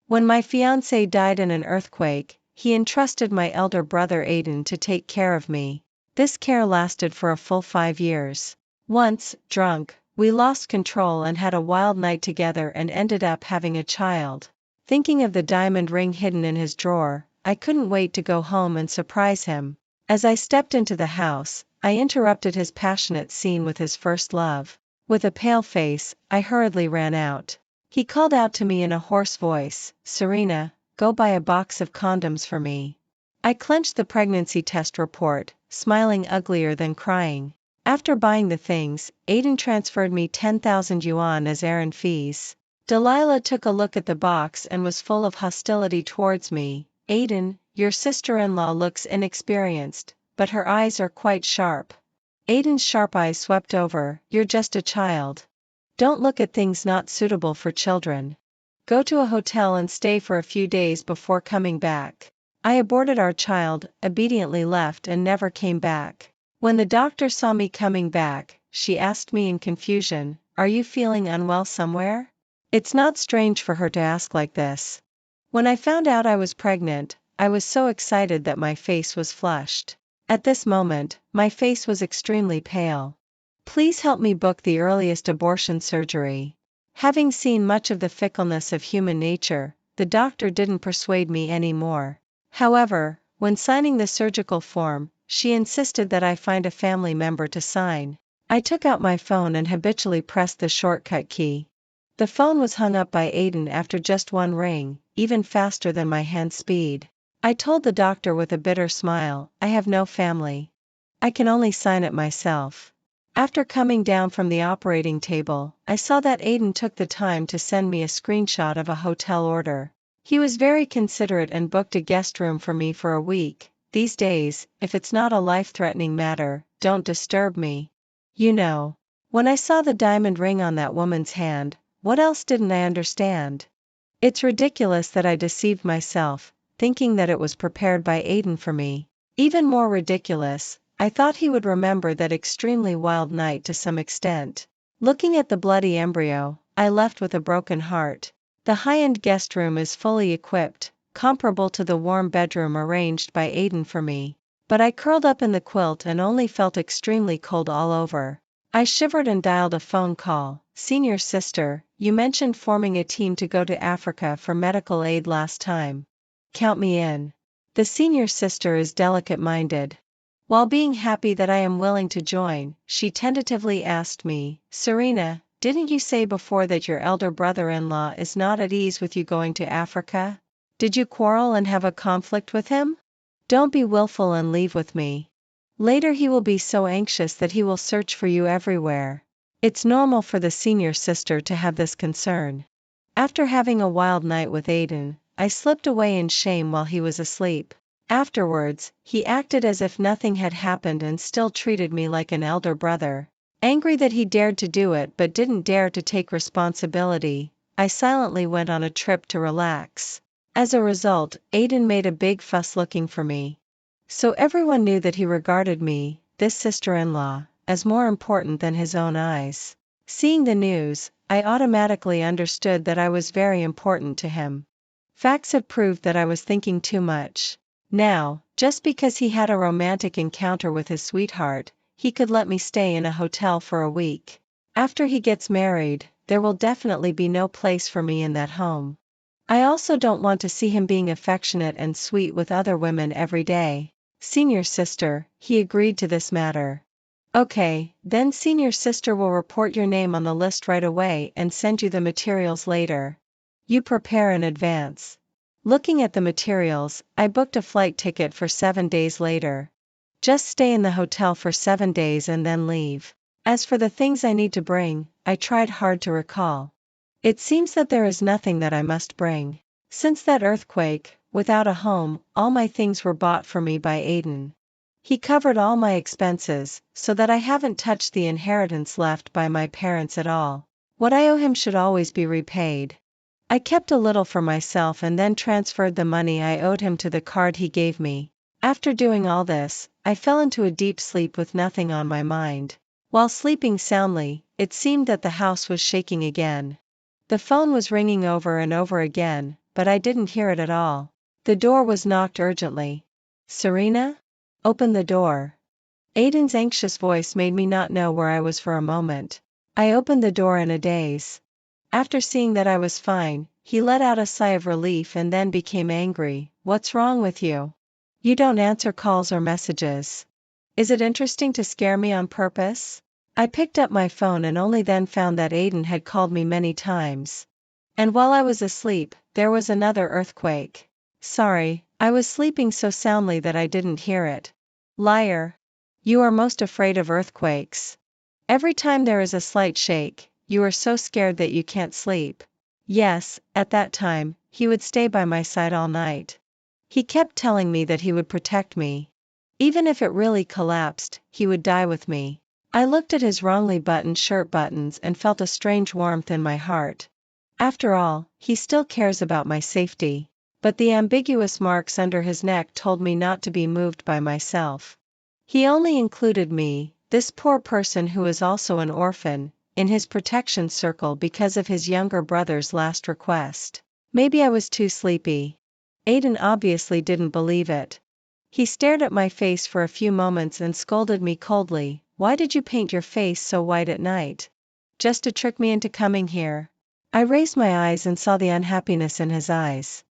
When my fiancé died in an earthquake, he entrusted my elder brother Aiden to take care of me. This care lasted for a full 5 years. Once, drunk, we lost control and had a wild night together and ended up having a child. Thinking of the diamond ring hidden in his drawer, I couldn't wait to go home and surprise him. As I stepped into the house, I interrupted his passionate scene with his first love. With a pale face, I hurriedly ran out. He called out to me in a hoarse voice, "Serena, go buy a box of condoms for me." I clenched the pregnancy test report, smiling uglier than crying. After buying the things, Aiden transferred me 10,000 yuan as errand fees. Delilah took a look at the box and was full of hostility towards me. "Aiden, your sister-in-law looks inexperienced, but her eyes are quite sharp." Aiden's sharp eyes swept over, "You're just a child. Don't look at things not suitable for children. Go to a hotel and stay for a few days before coming back." I aborted our child, obediently left and never came back. When the doctor saw me coming back, she asked me in confusion, "Are you feeling unwell somewhere?" It's not strange for her to ask like this. When I found out I was pregnant, I was so excited that my face was flushed. At this moment, my face was extremely pale. "Please help me book the earliest abortion surgery." Having seen much of the fickleness of human nature, the doctor didn't persuade me anymore. However, when signing the surgical form, she insisted that I find a family member to sign. I took out my phone and habitually pressed the shortcut key. The phone was hung up by Aiden after just one ring, even faster than my hand speed. I told the doctor with a bitter smile, "I have no family. I can only sign it myself." After coming down from the operating table, I saw that Aiden took the time to send me a screenshot of a hotel order. He was very considerate and booked a guest room for me for a week. These days, if it's not a life-threatening matter, don't disturb me. You know. When I saw the diamond ring on that woman's hand, what else didn't I understand? It's ridiculous that I deceived myself, thinking that it was prepared by Aiden for me. Even more ridiculous, I thought he would remember that extremely wild night to some extent. Looking at the bloody embryo, I left with a broken heart. The high-end guest room is fully equipped, comparable to the warm bedroom arranged by Aiden for me. But I curled up in the quilt and only felt extremely cold all over. I shivered and dialed a phone call. "Senior sister, you mentioned forming a team to go to Africa for medical aid last time. Count me in." The senior sister is delicate-minded. While being happy that I am willing to join, she tentatively asked me, "Serena, didn't you say before that your elder brother-in-law is not at ease with you going to Africa? Did you quarrel and have a conflict with him? Don't be willful and leave with me. Later he will be so anxious that he will search for you everywhere." It's normal for the senior sister to have this concern. After having a wild night with Aiden, I slipped away in shame while he was asleep. Afterwards, he acted as if nothing had happened and still treated me like an elder brother. Angry that he dared to do it but didn't dare to take responsibility, I silently went on a trip to relax. As a result, Aiden made a big fuss looking for me. So everyone knew that he regarded me, this sister-in-law, as more important than his own eyes. Seeing the news, I automatically understood that I was very important to him. Facts have proved that I was thinking too much. Now, just because he had a romantic encounter with his sweetheart, he could let me stay in a hotel for a week. After he gets married, there will definitely be no place for me in that home. I also don't want to see him being affectionate and sweet with other women every day. Senior sister, he agreed to this matter. Okay, then senior sister will report your name on the list right away and send you the materials later. You prepare in advance. Looking at the materials, I booked a flight ticket for 7 days later. Just stay in the hotel for 7 days and then leave. As for the things I need to bring, I tried hard to recall. It seems that there is nothing that I must bring. Since that earthquake, without a home, all my things were bought for me by Aiden. He covered all my expenses, so that I haven't touched the inheritance left by my parents at all. What I owe him should always be repaid. I kept a little for myself and then transferred the money I owed him to the card he gave me. After doing all this, I fell into a deep sleep with nothing on my mind. While sleeping soundly, it seemed that the house was shaking again. The phone was ringing over and over again, but I didn't hear it at all. The door was knocked urgently. Serena? Open the door. Aiden's anxious voice made me not know where I was for a moment. I opened the door in a daze. After seeing that I was fine, he let out a sigh of relief and then became angry. What's wrong with you? You don't answer calls or messages. Is it interesting to scare me on purpose? I picked up my phone and only then found that Aiden had called me many times. And while I was asleep, there was another earthquake. Sorry, I was sleeping so soundly that I didn't hear it. Liar. You are most afraid of earthquakes. Every time there is a slight shake, you are so scared that you can't sleep. Yes, at that time, he would stay by my side all night. He kept telling me that he would protect me. Even if it really collapsed, he would die with me. I looked at his wrongly buttoned shirt buttons and felt a strange warmth in my heart. After all, he still cares about my safety. But the ambiguous marks under his neck told me not to be moved by myself. He only included me, this poor person who is also an orphan, in his protection circle because of his younger brother's last request. Maybe I was too sleepy. Aiden obviously didn't believe it. He stared at my face for a few moments and scolded me coldly. Why did you paint your face so white at night? Just to trick me into coming here. I raised my eyes and saw the unhappiness in his eyes.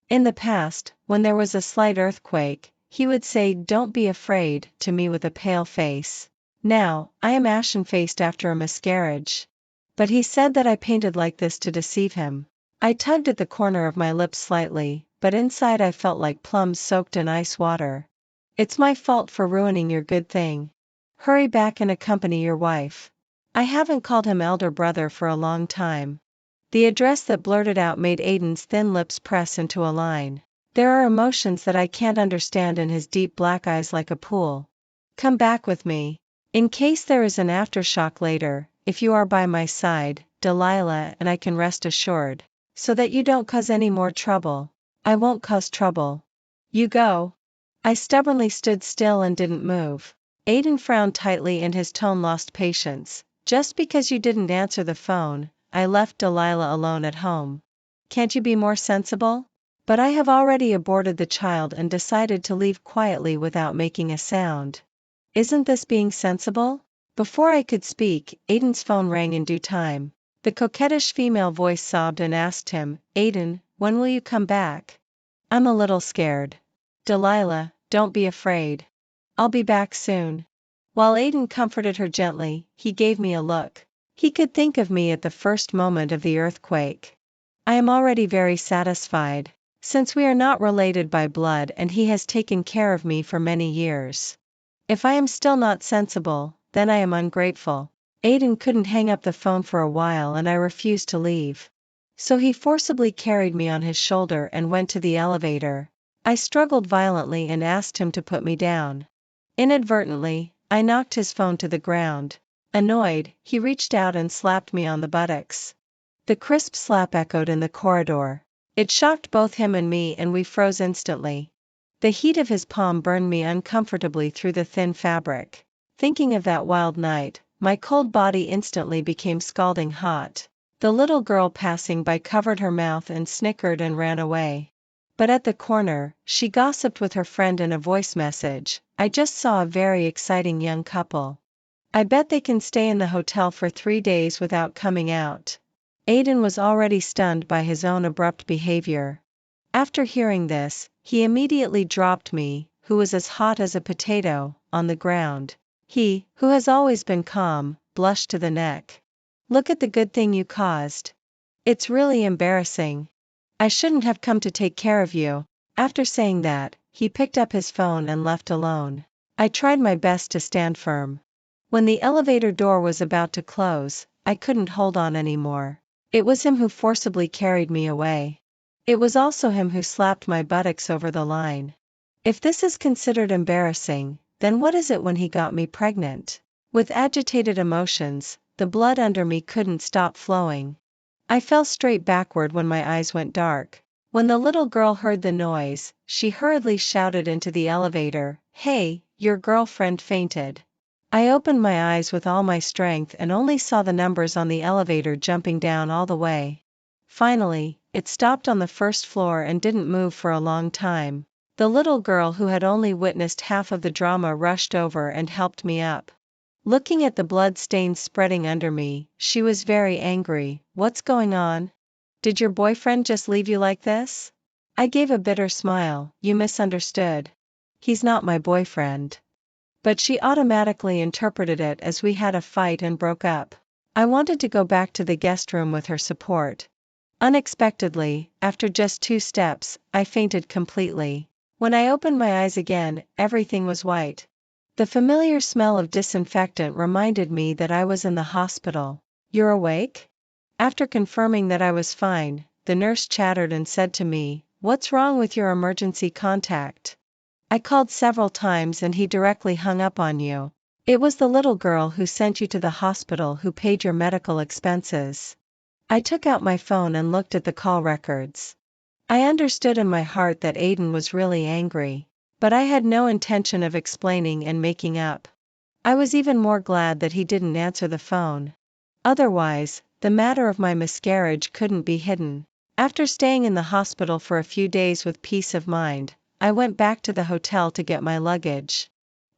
In the past, when there was a slight earthquake, he would say, "Don't be afraid," to me with a pale face. Now, I am ashen-faced after a miscarriage. But he said that I painted like this to deceive him. I tugged at the corner of my lips slightly, but inside I felt like plums soaked in ice water. It's my fault for ruining your good thing. Hurry back and accompany your wife. I haven't called him elder brother for a long time. The address that blurted out made Aiden's thin lips press into a line. There are emotions that I can't understand in his deep black eyes like a pool. Come back with me. In case there is an aftershock later, if you are by my side, Delilah, and I can rest assured. So that you don't cause any more trouble. I won't cause trouble. You go. I stubbornly stood still and didn't move. Aiden frowned tightly and his tone lost patience. Just because you didn't answer the phone, I left Delilah alone at home. Can't you be more sensible? But I have already aborted the child and decided to leave quietly without making a sound. Isn't this being sensible? Before I could speak, Aiden's phone rang in due time. The coquettish female voice sobbed and asked him, Aiden, when will you come back? I'm a little scared. Delilah, don't be afraid. I'll be back soon. While Aiden comforted her gently, he gave me a look. He could think of me at the first moment of the earthquake. I am already very satisfied, since we are not related by blood and he has taken care of me for many years. If I am still not sensible, then I am ungrateful. Aiden couldn't hang up the phone for a while and I refused to leave. So he forcibly carried me on his shoulder and went to the elevator. I struggled violently and asked him to put me down. Inadvertently, I knocked his phone to the ground. Annoyed, he reached out and slapped me on the buttocks. The crisp slap echoed in the corridor. It shocked both him and me and we froze instantly. The heat of his palm burned me uncomfortably through the thin fabric. Thinking of that wild night, my cold body instantly became scalding hot. The little girl passing by covered her mouth and snickered and ran away. But at the corner, she gossiped with her friend in a voice message. I just saw a very exciting young couple. I bet they can stay in the hotel for 3 days without coming out. Aiden was already stunned by his own abrupt behavior. After hearing this, he immediately dropped me, who was as hot as a potato, on the ground. He, who has always been calm, blushed to the neck. Look at the good thing you caused. It's really embarrassing. I shouldn't have come to take care of you. After saying that, he picked up his phone and left alone. I tried my best to stand firm. When the elevator door was about to close, I couldn't hold on anymore. It was him who forcibly carried me away. It was also him who slapped my buttocks over the line. If this is considered embarrassing, then what is it when he got me pregnant? With agitated emotions, the blood under me couldn't stop flowing. I fell straight backward when my eyes went dark. When the little girl heard the noise, she hurriedly shouted into the elevator, "Hey, your girlfriend fainted." I opened my eyes with all my strength and only saw the numbers on the elevator jumping down all the way. Finally, It stopped on the first floor and didn't move for a long time. The little girl who had only witnessed half of the drama rushed over and helped me up. Looking at the blood stains spreading under me, she was very angry. "What's going on? Did your boyfriend just leave you like this?" I gave a bitter smile. "You misunderstood. He's not my boyfriend." But she automatically interpreted it as we had a fight and broke up. I wanted to go back to the guest room with her support. Unexpectedly, after just 2 steps, I fainted completely. When I opened my eyes again, everything was white. The familiar smell of disinfectant reminded me that I was in the hospital. "You're awake?" After confirming that I was fine, the nurse chattered and said to me, "What's wrong with your emergency contact? I called several times and he directly hung up on you. It was the little girl who sent you to the hospital who paid your medical expenses." I took out my phone and looked at the call records. I understood in my heart that Aiden was really angry, but I had no intention of explaining and making up. I was even more glad that he didn't answer the phone. Otherwise, the matter of my miscarriage couldn't be hidden. After staying in the hospital for a few days with peace of mind, I went back to the hotel to get my luggage.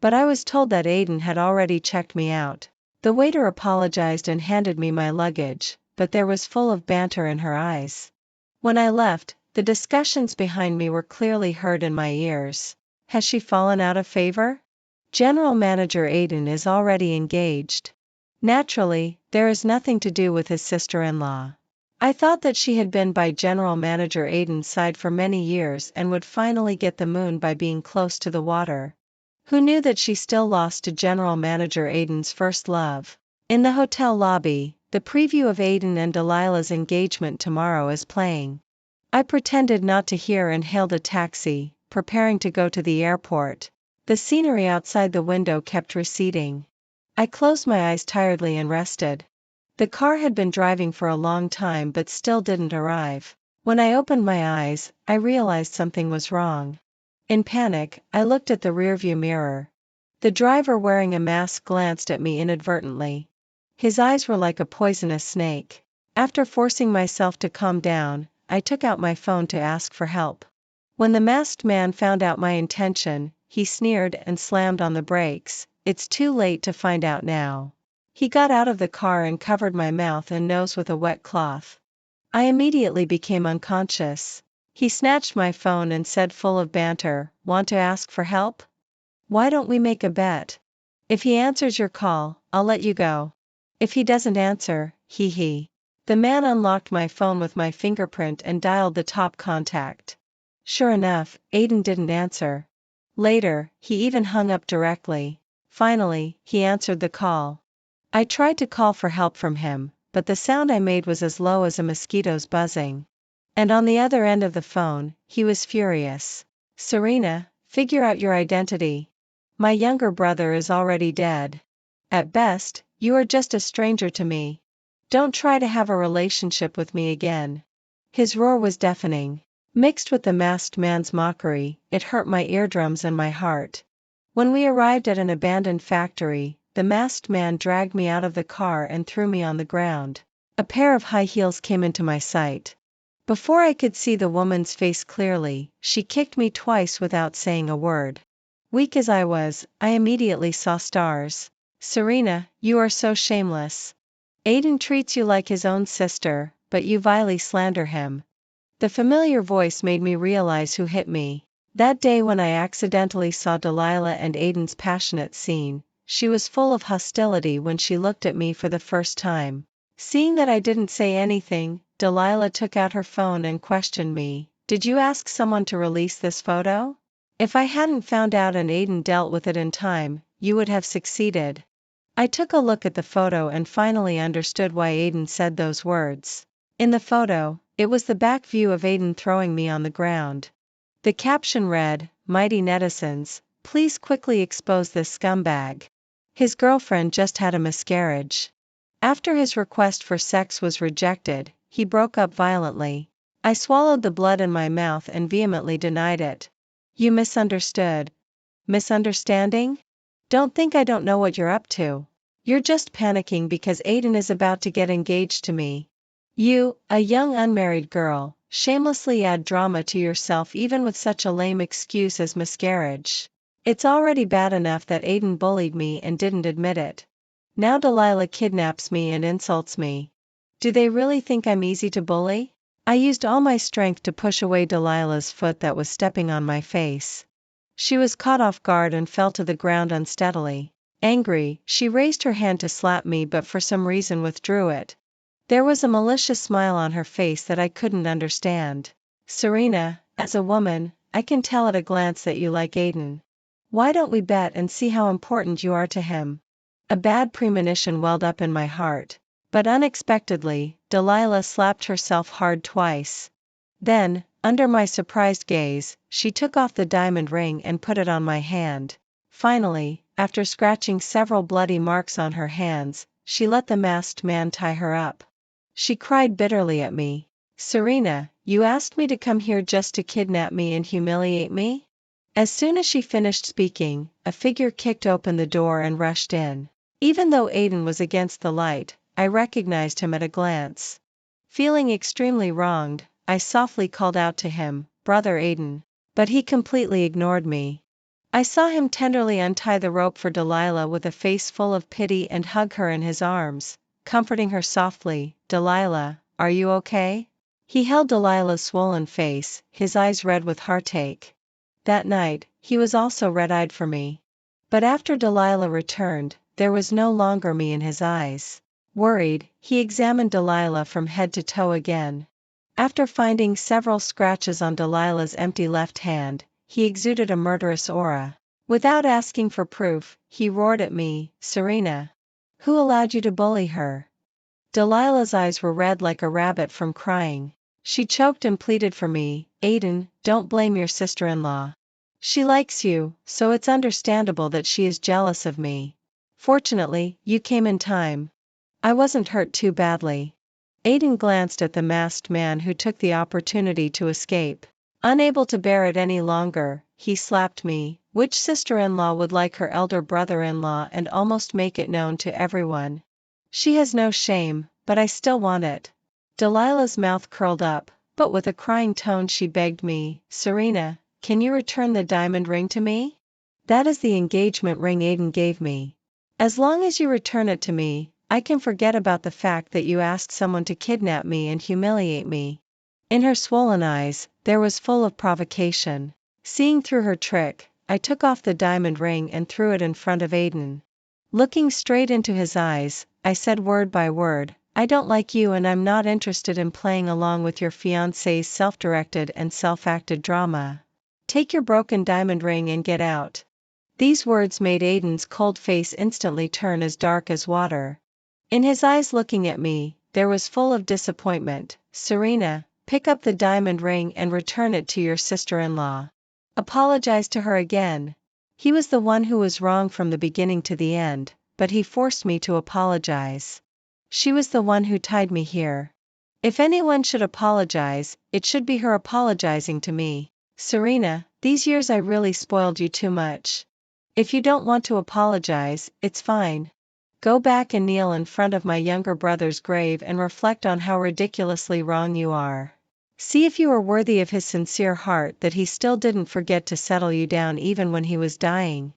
But I was told that Aiden had already checked me out. The waiter apologized and handed me my luggage, but there was full of banter in her eyes. When I left, the discussions behind me were clearly heard in my ears. "Has she fallen out of favor? General Manager Aiden is already engaged." Naturally, there is nothing to do with his sister-in-law. I thought that she had been by General Manager Aiden's side for many years and would finally get the moon by being close to the water. Who knew that she still lost to General Manager Aiden's first love? In the hotel lobby, the preview of Aiden and Delilah's engagement tomorrow is playing. I pretended not to hear and hailed a taxi, preparing to go to the airport. The scenery outside the window kept receding. I closed my eyes tiredly and rested. The car had been driving for a long time but still didn't arrive. When I opened my eyes, I realized something was wrong. In panic, I looked at the rearview mirror. The driver wearing a mask glanced at me inadvertently. His eyes were like a poisonous snake. After forcing myself to calm down, I took out my phone to ask for help. When the masked man found out my intention, he sneered and slammed on the brakes. "It's too late to find out now." He got out of the car and covered my mouth and nose with a wet cloth. I immediately became unconscious. He snatched my phone and said full of banter, "Want to ask for help? Why don't we make a bet? If he answers your call, I'll let you go. If he doesn't answer, hee hee." The man unlocked my phone with my fingerprint and dialed the top contact. Sure enough, Aiden didn't answer. Later, he even hung up directly. Finally, he answered the call. I tried to call for help from him, but the sound I made was as low as a mosquito's buzzing. And on the other end of the phone, he was furious. "Serena, figure out your identity. My younger brother is already dead. At best, you are just a stranger to me. Don't try to have a relationship with me again." His roar was deafening. Mixed with the masked man's mockery, it hurt my eardrums and my heart. When we arrived at an abandoned factory, the masked man dragged me out of the car and threw me on the ground. A pair of high heels came into my sight. Before I could see the woman's face clearly, she kicked me twice without saying a word. Weak as I was, I immediately saw stars. "Serena, you are so shameless. Aiden treats you like his own sister, but you vilely slander him." The familiar voice made me realize who hit me. That day when I accidentally saw Delilah and Aiden's passionate scene, she was full of hostility when she looked at me for the first time. Seeing that I didn't say anything, Delilah took out her phone and questioned me. "Did you ask someone to release this photo? If I hadn't found out and Aiden dealt with it in time, you would have succeeded." I took a look at the photo and finally understood why Aiden said those words. In the photo, it was the back view of Aiden throwing me on the ground. The caption read, "Mighty netizens, please quickly expose this scumbag. His girlfriend just had a miscarriage." After his request for sex was rejected, he broke up violently. I swallowed the blood in my mouth and vehemently denied it. "You misunderstood." "Misunderstanding? Don't think I don't know what you're up to. You're just panicking because Aiden is about to get engaged to me. You, a young unmarried girl, shamelessly add drama to yourself even with such a lame excuse as miscarriage. It's already bad enough that Aiden bullied me and didn't admit it. Now Delilah kidnaps me and insults me. Do they really think I'm easy to bully? I used all my strength to push away Delilah's foot that was stepping on my face. She was caught off guard and fell to the ground unsteadily. Angry, she raised her hand to slap me but for some reason withdrew it. There was a malicious smile on her face that I couldn't understand. Serena, as a woman, I can tell at a glance that you like Aiden. Why don't we bet and see how important you are to him? A bad premonition welled up in my heart. But unexpectedly, Delilah slapped herself hard twice. Then, under my surprised gaze, she took off the diamond ring and put it on my hand. Finally, after scratching several bloody marks on her hands, she let the masked man tie her up. She cried bitterly at me. Serena, you asked me to come here just to kidnap me and humiliate me? As soon as she finished speaking, a figure kicked open the door and rushed in. Even though Aiden was against the light, I recognized him at a glance. Feeling extremely wronged, I softly called out to him, "Brother Aiden." But he completely ignored me. I saw him tenderly untie the rope for Delilah with a face full of pity and hug her in his arms, comforting her softly. "Delilah, are you okay?" He held Delilah's swollen face, his eyes red with heartache. That night, he was also red-eyed for me. But after Delilah returned, there was no longer me in his eyes. Worried, he examined Delilah from head to toe again. After finding several scratches on Delilah's empty left hand, he exuded a murderous aura. Without asking for proof, he roared at me, "Serena, who allowed you to bully her?" Delilah's eyes were red like a rabbit from crying. She choked and pleaded for me, "Aiden, don't blame your sister-in-law. She likes you, so it's understandable that she is jealous of me. Fortunately, you came in time. I wasn't hurt too badly." Aiden glanced at the masked man who took the opportunity to escape. Unable to bear it any longer, he slapped me. Which sister-in-law would like her elder brother-in-law and almost make it known to everyone? She has no shame, but I still want it. Delilah's mouth curled up, but with a crying tone she begged me, "Serena, can you return the diamond ring to me? That is the engagement ring Aiden gave me. As long as you return it to me, I can forget about the fact that you asked someone to kidnap me and humiliate me." In her swollen eyes, there was full of provocation. Seeing through her trick, I took off the diamond ring and threw it in front of Aiden. Looking straight into his eyes, I said word by word, "I don't like you and I'm not interested in playing along with your fiancé's self-directed and self-acted drama. Take your broken diamond ring and get out." These words made Aiden's cold face instantly turn as dark as water. In his eyes looking at me, there was full of disappointment. "Serena, pick up the diamond ring and return it to your sister-in-law. Apologize to her again." He was the one who was wrong from the beginning to the end, but he forced me to apologize. She was the one who tied me here. If anyone should apologize, it should be her apologizing to me. "Serena, these years I really spoiled you too much. If you don't want to apologize, it's fine. Go back and kneel in front of my younger brother's grave and reflect on how ridiculously wrong you are. See if you are worthy of his sincere heart that he still didn't forget to settle you down even when he was dying."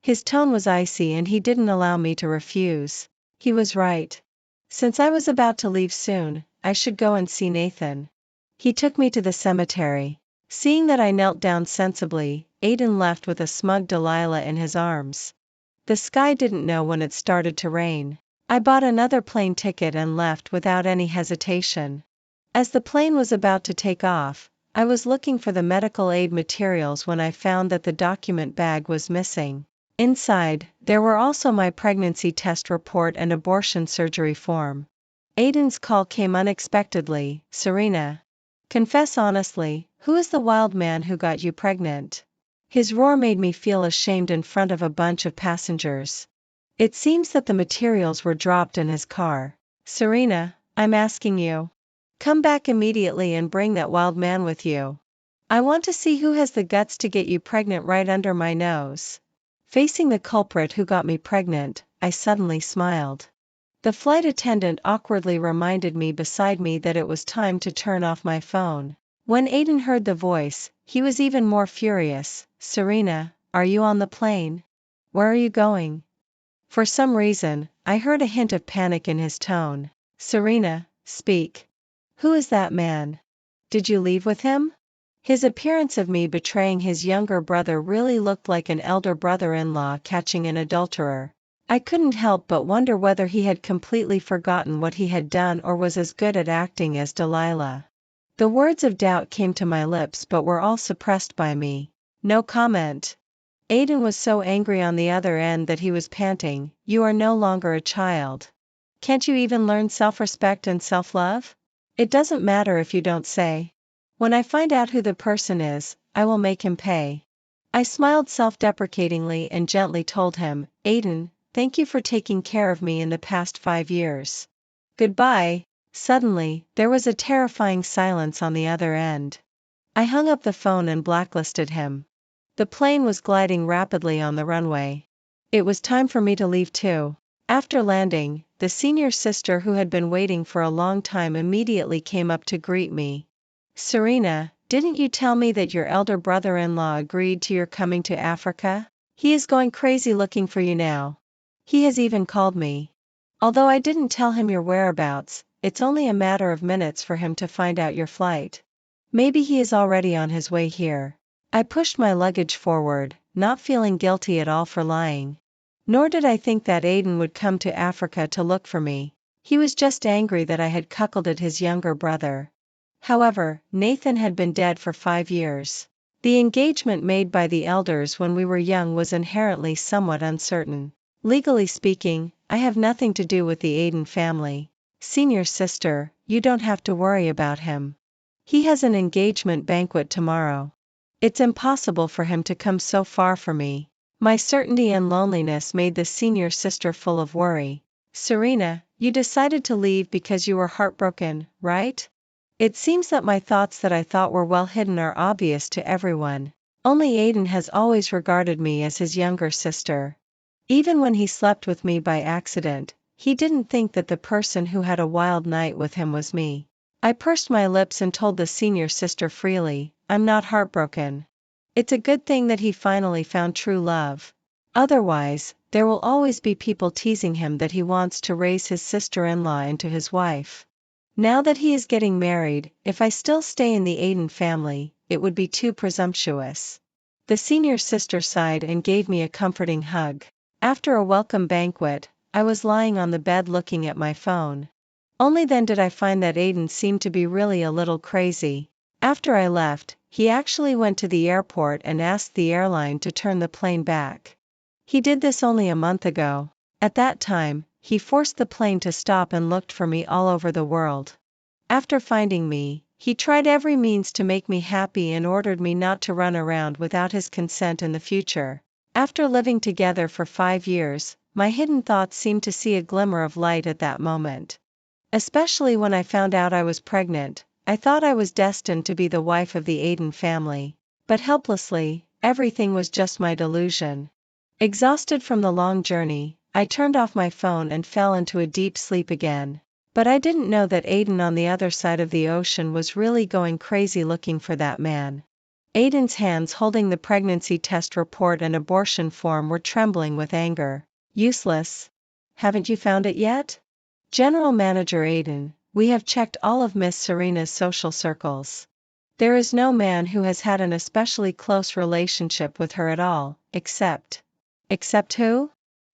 His tone was icy and he didn't allow me to refuse. He was right. Since I was about to leave soon, I should go and see Nathan. He took me to the cemetery. Seeing that I knelt down sensibly, Aiden left with a smug Delilah in his arms. The sky didn't know when it started to rain. I bought another plane ticket and left without any hesitation. As the plane was about to take off, I was looking for the medical aid materials when I found that the document bag was missing. Inside, there were also my pregnancy test report and abortion surgery form. Aiden's call came unexpectedly. "Serena, confess honestly, who is the wild man who got you pregnant?" His roar made me feel ashamed in front of a bunch of passengers. It seems that the materials were dropped in his car. "Serena, I'm asking you. Come back immediately and bring that wild man with you. I want to see who has the guts to get you pregnant right under my nose." Facing the culprit who got me pregnant, I suddenly smiled. The flight attendant awkwardly reminded me beside me that it was time to turn off my phone. When Aiden heard the voice, he was even more furious. Serena, are you on the plane? Where are you going? For some reason, I heard a hint of panic in his tone. Serena, speak. Who is that man? Did you leave with him? His appearance of me betraying his younger brother really looked like an elder brother-in-law catching an adulterer. I couldn't help but wonder whether he had completely forgotten what he had done or was as good at acting as Delilah. The words of doubt came to my lips but were all suppressed by me. No comment. Aiden was so angry on the other end that he was panting, "You are no longer a child. Can't you even learn self-respect and self-love? It doesn't matter if you don't say. When I find out who the person is, I will make him pay." I smiled self-deprecatingly and gently told him, "Aiden, thank you for taking care of me in the past 5 years. Goodbye." Suddenly, there was a terrifying silence on the other end. I hung up the phone and blacklisted him. The plane was gliding rapidly on the runway. It was time for me to leave too. After landing, the senior sister who had been waiting for a long time immediately came up to greet me. "Serena, didn't you tell me that your elder brother-in-law agreed to your coming to Africa? He is going crazy looking for you now. He has even called me. Although I didn't tell him your whereabouts, it's only a matter of minutes for him to find out your flight. Maybe he is already on his way here." I pushed my luggage forward, not feeling guilty at all for lying. Nor did I think that Aiden would come to Africa to look for me. He was just angry that I had cuckolded his younger brother. However, Nathan had been dead for 5 years. The engagement made by the elders when we were young was inherently somewhat uncertain. Legally speaking, I have nothing to do with the Aiden family. Senior sister, you don't have to worry about him. He has an engagement banquet tomorrow. It's impossible for him to come so far for me. My certainty and loneliness made the senior sister full of worry. "Serena, you decided to leave because you were heartbroken, right? It seems that my thoughts that I thought were well hidden are obvious to everyone. Only Aiden has always regarded me as his younger sister. Even when he slept with me by accident, he didn't think that the person who had a wild night with him was me." I pursed my lips and told the senior sister freely, "I'm not heartbroken. It's a good thing that he finally found true love. Otherwise, there will always be people teasing him that he wants to raise his sister-in-law into his wife. Now that he is getting married, if I still stay in the Aiden family, it would be too presumptuous." The senior sister sighed and gave me a comforting hug. After a welcome banquet, I was lying on the bed looking at my phone. Only then did I find that Aiden seemed to be really a little crazy. After I left, he actually went to the airport and asked the airline to turn the plane back. He did this only a month ago. At that time, he forced the plane to stop and looked for me all over the world. After finding me, he tried every means to make me happy and ordered me not to run around without his consent in the future. After living together for 5 years, my hidden thoughts seemed to see a glimmer of light at that moment. Especially when I found out I was pregnant, I thought I was destined to be the wife of the Aiden family. But helplessly, everything was just my delusion. Exhausted from the long journey, I turned off my phone and fell into a deep sleep again. But I didn't know that Aiden on the other side of the ocean was really going crazy looking for that man. Aiden's hands holding the pregnancy test report and abortion form were trembling with anger. "Useless. Haven't you found it yet? General Manager Aiden, we have checked all of Miss Serena's social circles. There is no man who has had an especially close relationship with her at all, except..." "Except who?"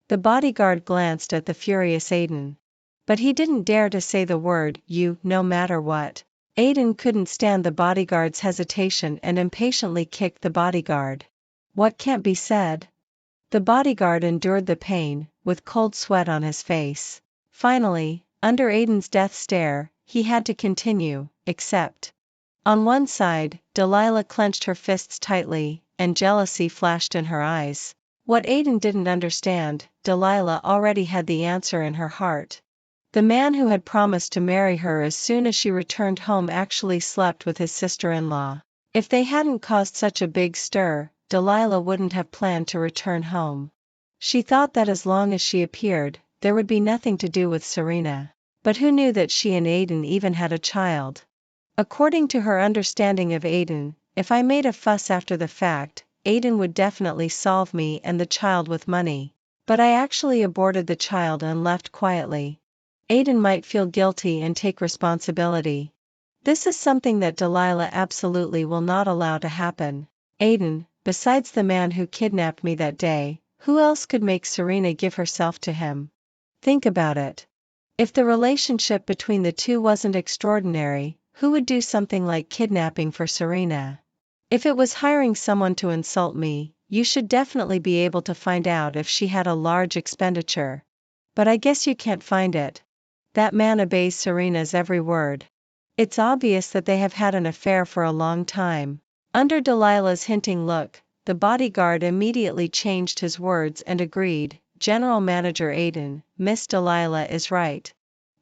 The bodyguard glanced at the furious Aiden. But he didn't dare to say the word "you," no matter what. Aiden couldn't stand the bodyguard's hesitation and impatiently kicked the bodyguard. "What can't be said?" The bodyguard endured the pain, with cold sweat on his face. Finally, under Aiden's death stare, he had to continue, "except..." On one side, Delilah clenched her fists tightly, and jealousy flashed in her eyes. What Aiden didn't understand, Delilah already had the answer in her heart. The man who had promised to marry her as soon as she returned home actually slept with his sister-in-law. If they hadn't caused such a big stir, Delilah wouldn't have planned to return home. She thought that as long as she appeared, there would be nothing to do with Serena. But who knew that she and Aiden even had a child? According to her understanding of Aiden, if I made a fuss after the fact, Aiden would definitely solve me and the child with money. But I actually aborted the child and left quietly. Aiden might feel guilty and take responsibility. This is something that Delilah absolutely will not allow to happen. Aiden, besides the man who kidnapped me that day, who else could make Serena give herself to him? Think about it. If the relationship between the two wasn't extraordinary, who would do something like kidnapping for Serena? If it was hiring someone to insult me, you should definitely be able to find out if she had a large expenditure. But I guess you can't find it. That man obeys Serena's every word. It's obvious that they have had an affair for a long time. Under Delilah's hinting look, the bodyguard immediately changed his words and agreed, General Manager Aiden, Miss Delilah is right.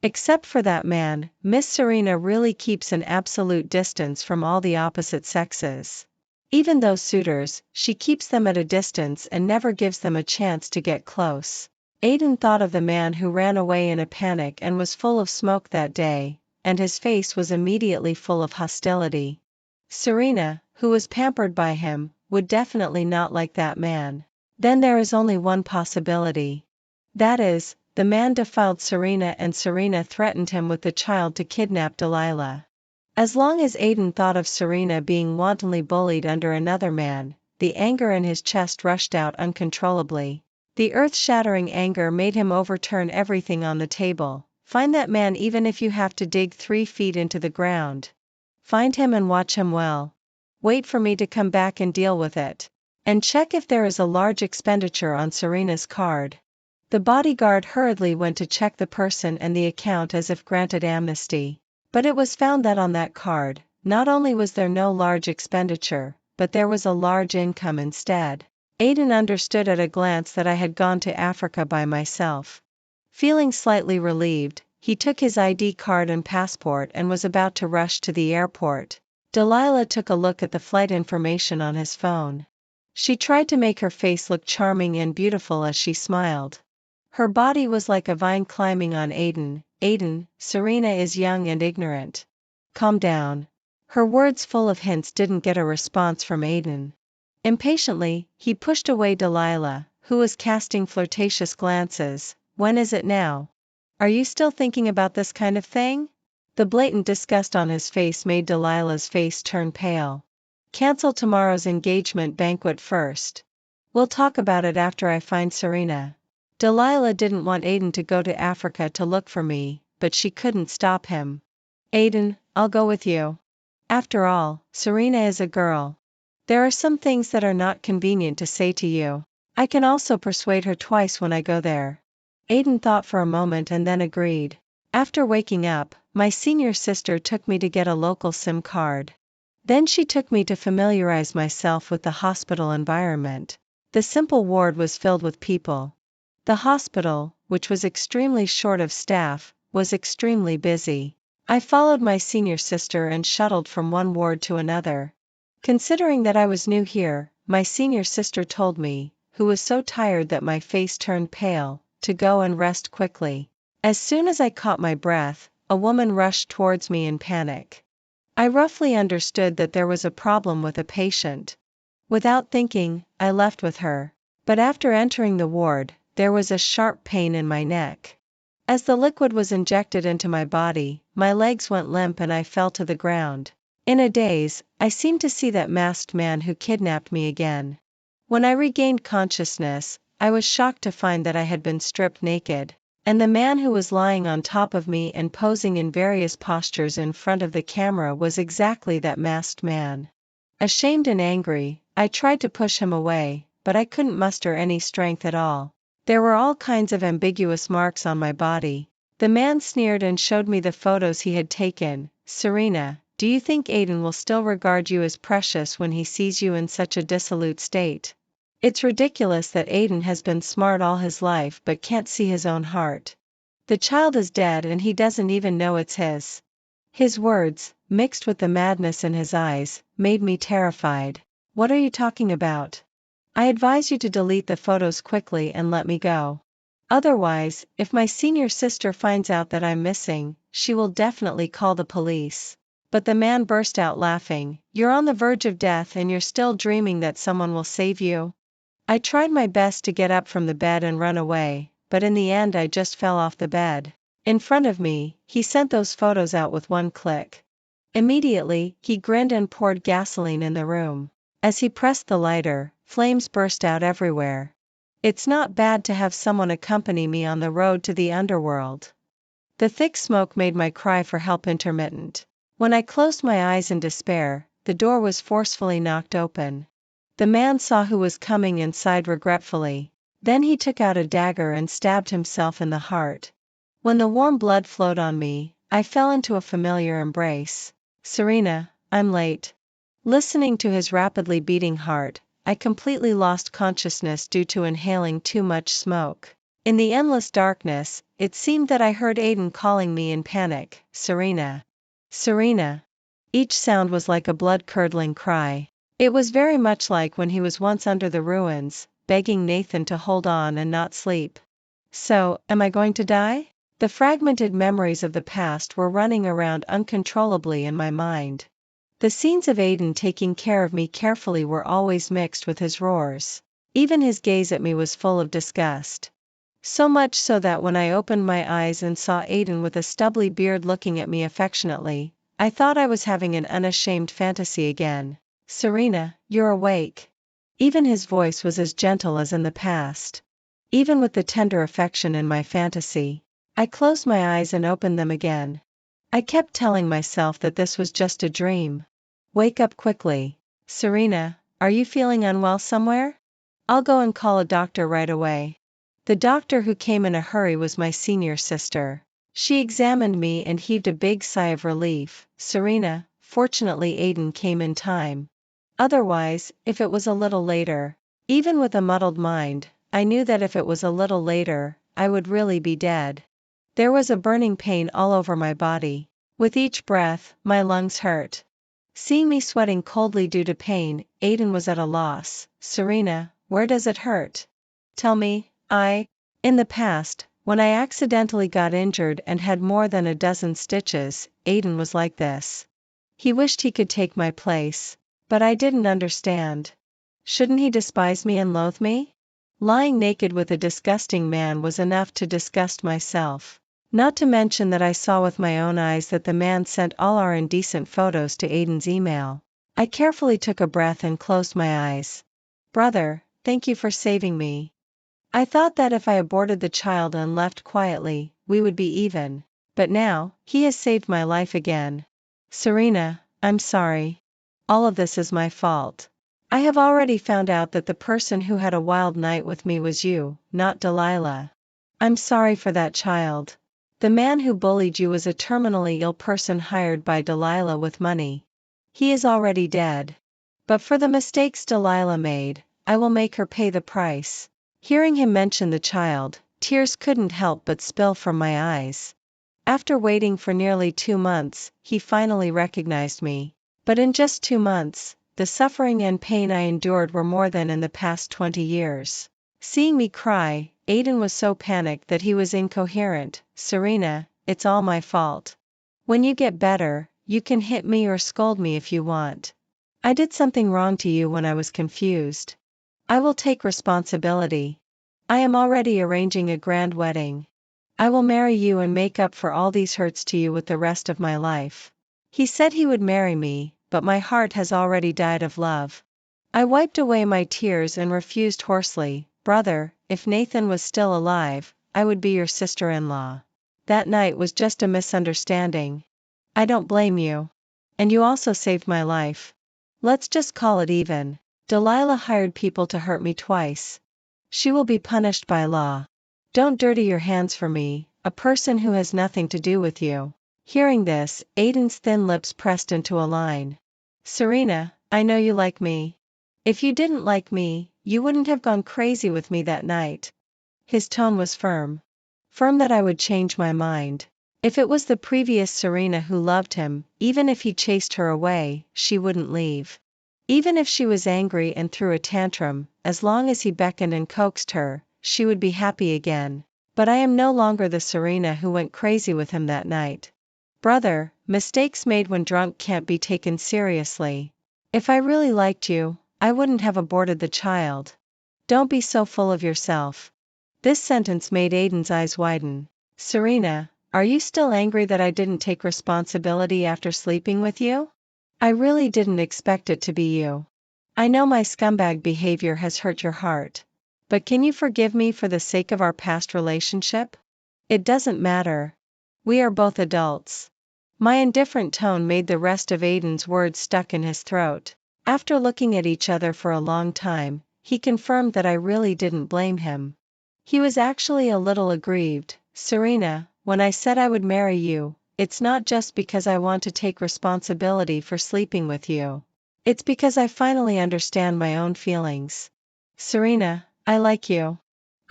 Except for that man, Miss Serena really keeps an absolute distance from all the opposite sexes. Even those suitors, she keeps them at a distance and never gives them a chance to get close. Aiden thought of the man who ran away in a panic and was full of smoke that day, and his face was immediately full of hostility. Serena, who was pampered by him, would definitely not like that man. Then there is only one possibility. That is, the man defiled Serena and Serena threatened him with the child to kidnap Delilah. As long as Aiden thought of Serena being wantonly bullied under another man, the anger in his chest rushed out uncontrollably. The earth-shattering anger made him overturn everything on the table. Find that man even if you have to dig 3 feet into the ground. Find him and watch him well. Wait for me to come back and deal with it. And check if there is a large expenditure on Serena's card. The bodyguard hurriedly went to check the person and the account as if granted amnesty. But it was found that on that card, not only was there no large expenditure, but there was a large income instead. Aiden understood at a glance that I had gone to Africa by myself. Feeling slightly relieved, he took his ID card and passport and was about to rush to the airport. Delilah took a look at the flight information on his phone. She tried to make her face look charming and beautiful as she smiled. Her body was like a vine climbing on Aiden. Aiden, Serena is young and ignorant. Calm down. Her words full of hints didn't get a response from Aiden. Impatiently, he pushed away Delilah, who was casting flirtatious glances. When is it now? Are you still thinking about this kind of thing? The blatant disgust on his face made Delilah's face turn pale. Cancel tomorrow's engagement banquet first. We'll talk about it after I find Serena. Delilah didn't want Aiden to go to Africa to look for me, but she couldn't stop him. Aiden, I'll go with you. After all, Serena is a girl. There are some things that are not convenient to say to you. I can also persuade her twice when I go there. Aiden thought for a moment and then agreed. After waking up, my senior sister took me to get a local SIM card. Then she took me to familiarize myself with the hospital environment. The simple ward was filled with people. The hospital, which was extremely short of staff, was extremely busy. I followed my senior sister and shuttled from one ward to another. Considering that I was new here, my senior sister told me, who was so tired that my face turned pale, to go and rest quickly. As soon as I caught my breath, a woman rushed towards me in panic. I roughly understood that there was a problem with a patient. Without thinking, I left with her. But after entering the ward, there was a sharp pain in my neck. As the liquid was injected into my body, my legs went limp and I fell to the ground. In a daze, I seemed to see that masked man who kidnapped me again. When I regained consciousness, I was shocked to find that I had been stripped naked, and the man who was lying on top of me and posing in various postures in front of the camera was exactly that masked man. Ashamed and angry, I tried to push him away, but I couldn't muster any strength at all. There were all kinds of ambiguous marks on my body. The man sneered and showed me the photos he had taken. Serena, do you think Aiden will still regard you as precious when he sees you in such a dissolute state? It's ridiculous that Aiden has been smart all his life but can't see his own heart. The child is dead and he doesn't even know it's his. His words, mixed with the madness in his eyes, made me terrified. What are you talking about? I advise you to delete the photos quickly and let me go. Otherwise, if my senior sister finds out that I'm missing, she will definitely call the police. But the man burst out laughing. "You're on the verge of death and you're still dreaming that someone will save you?" I tried my best to get up from the bed and run away, but in the end I just fell off the bed. In front of me, he sent those photos out with one click. Immediately, he grinned and poured gasoline in the room. As he pressed the lighter, flames burst out everywhere. It's not bad to have someone accompany me on the road to the underworld. The thick smoke made my cry for help intermittent. When I closed my eyes in despair, the door was forcefully knocked open. The man saw who was coming and sighed regretfully. Then he took out a dagger and stabbed himself in the heart. When the warm blood flowed on me, I fell into a familiar embrace. "Serena, I'm late." Listening to his rapidly beating heart, I completely lost consciousness due to inhaling too much smoke. In the endless darkness, it seemed that I heard Aiden calling me in panic, "Serena. Serena." Each sound was like a blood-curdling cry. It was very much like when he was once under the ruins, begging Nathan to hold on and not sleep. So, am I going to die? The fragmented memories of the past were running around uncontrollably in my mind. The scenes of Aiden taking care of me carefully were always mixed with his roars. Even his gaze at me was full of disgust. So much so that when I opened my eyes and saw Aiden with a stubbly beard looking at me affectionately, I thought I was having an unashamed fantasy again. "Serena, you're awake." Even his voice was as gentle as in the past. Even with the tender affection in my fantasy, I closed my eyes and opened them again. I kept telling myself that this was just a dream. "Wake up quickly. Serena, are you feeling unwell somewhere? I'll go and call a doctor right away." The doctor who came in a hurry was my senior sister. She examined me and heaved a big sigh of relief. "Serena, fortunately Aiden came in time. Otherwise, if it was a little later." Even with a muddled mind, I knew that if it was a little later, I would really be dead. There was a burning pain all over my body. With each breath, my lungs hurt. Seeing me sweating coldly due to pain, Aiden was at a loss. "Serena, where does it hurt? Tell me." In the past, when I accidentally got injured and had more than a dozen stitches, Aiden was like this. He wished he could take my place. But I didn't understand. Shouldn't he despise me and loathe me? Lying naked with a disgusting man was enough to disgust myself. Not to mention that I saw with my own eyes that the man sent all our indecent photos to Aiden's email. I carefully took a breath and closed my eyes. "Brother, thank you for saving me. I thought that if I aborted the child and left quietly, we would be even. But now, he has saved my life again. Serena, I'm sorry. All of this is my fault. I have already found out that the person who had a wild night with me was you, not Delilah. I'm sorry for that child. The man who bullied you was a terminally ill person hired by Delilah with money. He is already dead. But for the mistakes Delilah made, I will make her pay the price." Hearing him mention the child, tears couldn't help but spill from my eyes. After waiting for nearly 2 months, he finally recognized me. But in just 2 months, the suffering and pain I endured were more than in the past 20 years. Seeing me cry, Aiden was so panicked that he was incoherent. "Serena, it's all my fault. When you get better, you can hit me or scold me if you want. I did something wrong to you when I was confused. I will take responsibility. I am already arranging a grand wedding. I will marry you and make up for all these hurts to you with the rest of my life." He said he would marry me, but my heart has already died of love. I wiped away my tears and refused hoarsely. "Brother, if Nathan was still alive, I would be your sister-in-law. That night was just a misunderstanding. I don't blame you. And you also saved my life. Let's just call it even. Delilah hired people to hurt me twice. She will be punished by law. Don't dirty your hands for me, a person who has nothing to do with you." Hearing this, Aiden's thin lips pressed into a line. "Serena, I know you like me. If you didn't like me, you wouldn't have gone crazy with me that night." His tone was firm. Firm that I would change my mind. If it was the previous Serena who loved him, even if he chased her away, she wouldn't leave. Even if she was angry and threw a tantrum, as long as he beckoned and coaxed her, she would be happy again. But I am no longer the Serena who went crazy with him that night. "Brother, mistakes made when drunk can't be taken seriously. If I really liked you, I wouldn't have aborted the child. Don't be so full of yourself. This sentence made Aiden's eyes widen. Serena, are you still angry that I didn't take responsibility after sleeping with you? I really didn't expect it to be you. I know my scumbag behavior has hurt your heart. But can you forgive me for the sake of our past relationship? It doesn't matter. We are both adults. My indifferent tone made the rest of Aiden's words stuck in his throat. After looking at each other for a long time, he confirmed that I really didn't blame him. He was actually a little aggrieved. Serena, when I said I would marry you, it's not just because I want to take responsibility for sleeping with you. It's because I finally understand my own feelings. Serena, I like you.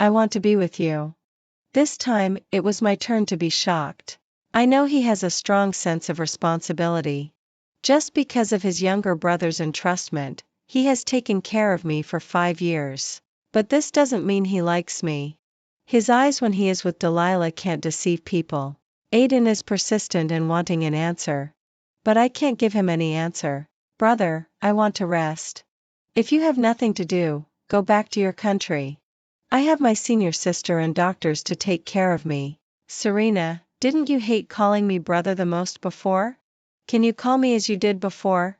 I want to be with you. This time, it was my turn to be shocked. I know he has a strong sense of responsibility. Just because of his younger brother's entrustment, he has taken care of me for 5 years. But this doesn't mean he likes me. His eyes when he is with Delilah can't deceive people. Aiden is persistent in wanting an answer. But I can't give him any answer. Brother, I want to rest. If you have nothing to do, go back to your country. I have my senior sister and doctors to take care of me. Serena, didn't you hate calling me brother the most before? Can you call me as you did before?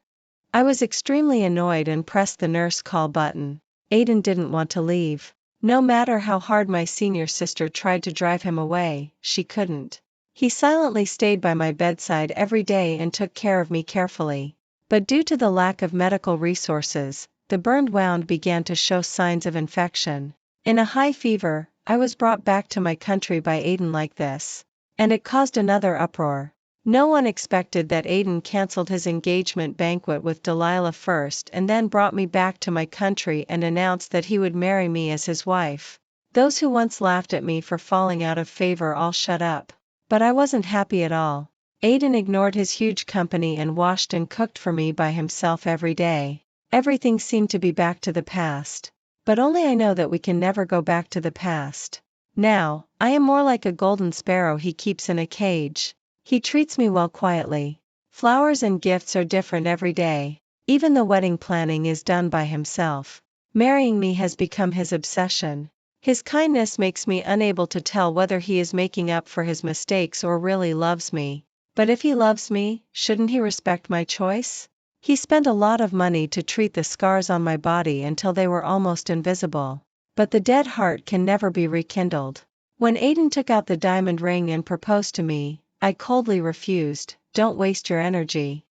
I was extremely annoyed and pressed the nurse call button. Aiden didn't want to leave. No matter how hard my senior sister tried to drive him away, she couldn't. He silently stayed by my bedside every day and took care of me carefully. But due to the lack of medical resources, the burned wound began to show signs of infection. In a high fever, I was brought back to my country by Aiden like this. And it caused another uproar. No one expected that Aiden cancelled his engagement banquet with Delilah first and then brought me back to my country and announced that he would marry me as his wife. Those who once laughed at me for falling out of favor all shut up. But I wasn't happy at all. Aiden ignored his huge company and washed and cooked for me by himself every day. Everything seemed to be back to the past. But only I know that we can never go back to the past. Now, I am more like a golden sparrow he keeps in a cage. He treats me well quietly. Flowers and gifts are different every day. Even the wedding planning is done by himself. Marrying me has become his obsession. His kindness makes me unable to tell whether he is making up for his mistakes or really loves me. But if he loves me, shouldn't he respect my choice? He spent a lot of money to treat the scars on my body until they were almost invisible. But the dead heart can never be rekindled. When Aiden took out the diamond ring and proposed to me, I coldly refused. Don't waste your energy.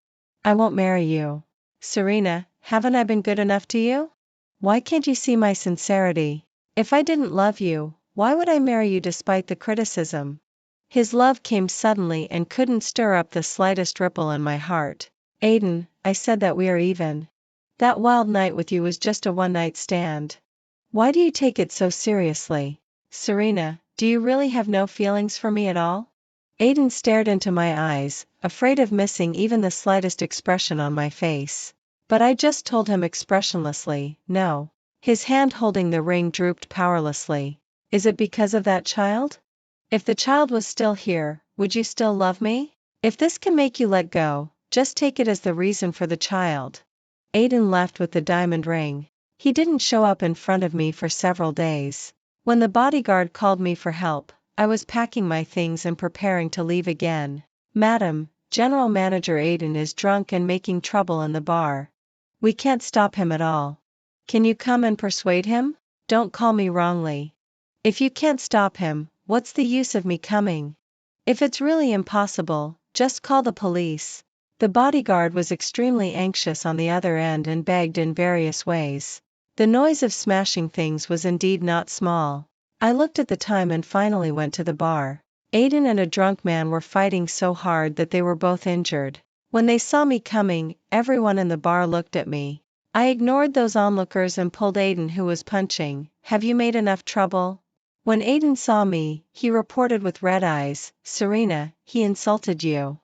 I won't marry you. Serena, haven't I been good enough to you? Why can't you see my sincerity? If I didn't love you, why would I marry you despite the criticism? His love came suddenly and couldn't stir up the slightest ripple in my heart. Aiden, I said that we are even. That wild night with you was just a one-night stand. Why do you take it so seriously? Serena, do you really have no feelings for me at all? Aiden stared into my eyes, afraid of missing even the slightest expression on my face. But I just told him expressionlessly, no. His hand holding the ring drooped powerlessly. Is it because of that child? If the child was still here, would you still love me? If this can make you let go, just take it as the reason for the child. Aiden left with the diamond ring. He didn't show up in front of me for several days. When the bodyguard called me for help, I was packing my things and preparing to leave again. Madam, General Manager Aiden is drunk and making trouble in the bar. We can't stop him at all. Can you come and persuade him? Don't call me wrongly. If you can't stop him, what's the use of me coming? If it's really impossible, just call the police. The bodyguard was extremely anxious on the other end and begged in various ways. The noise of smashing things was indeed not small. I looked at the time and finally went to the bar. Aiden and a drunk man were fighting so hard that they were both injured. When they saw me coming, everyone in the bar looked at me. I ignored those onlookers and pulled Aiden who was punching. Have you made enough trouble? When Aiden saw me, he reported with red eyes, Serena, he insulted you.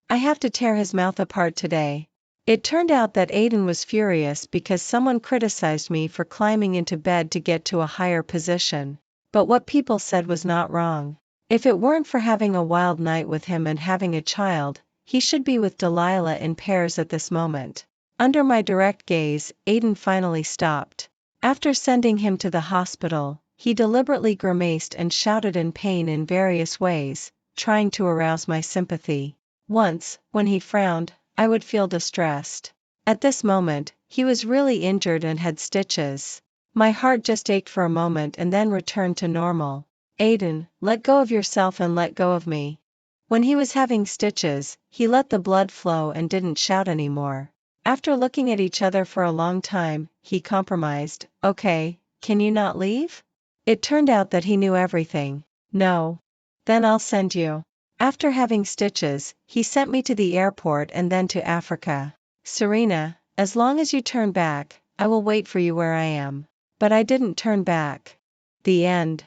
I have to tear his mouth apart today. It turned out that Aiden was furious because someone criticized me for climbing into bed to get to a higher position. But what people said was not wrong. If it weren't for having a wild night with him and having a child, He should be with Delilah in pairs at this moment. Under my direct gaze, Aiden finally stopped. After sending him to the hospital, he deliberately grimaced and shouted in pain in various ways, trying to arouse my sympathy. Once, when he frowned, I would feel distressed. At this moment, he was really injured and had stitches. My heart just ached for a moment and then returned to normal. Aiden, let go of yourself and let go of me. When he was having stitches, he let the blood flow and didn't shout anymore. After looking at each other for a long time, he compromised, okay, can you not leave? It turned out that he knew everything. No. Then I'll send you. After having stitches, he sent me to the airport and then to Africa. Serena, as long as you turn back, I will wait for you where I am. But I didn't turn back. The end.